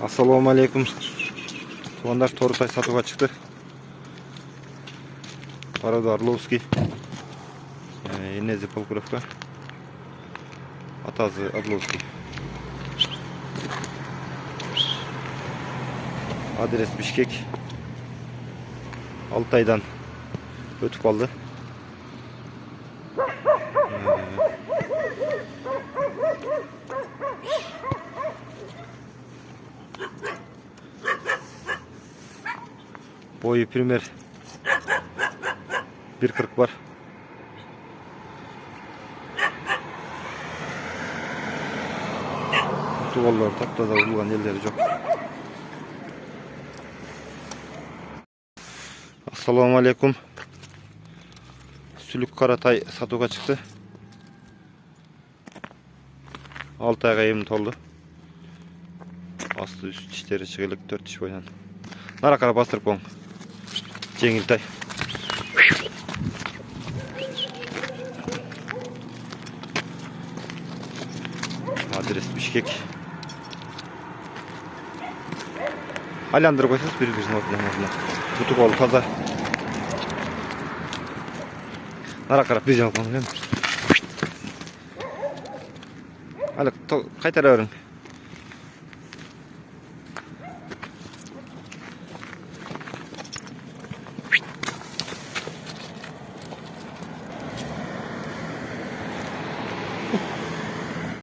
Assalamu alaikum. Туғандар торытай сатуға шықты. Порода Орловский. Инези полкровка. Атазы Орловский. Адрес Бишкек. Алтайдан өтіп қалды. Бойы пример 1.40 бар. Туғалар таптаза ұлған елдері жоқ. Ассаламу алейкум. Сүлік қаратай сатуға шықты. 6 айға ем толды. Асты үст іштері шығылық 4 іш бойдан. Нара қара бастырып қоң. Жеңілтай. Адрес Бишкек. Айландырып қойсаңыз бір-бірінің орнына. Тұтып алып таза. Нара қарап бір жаңыл қоң. Әлі қайтара өрің.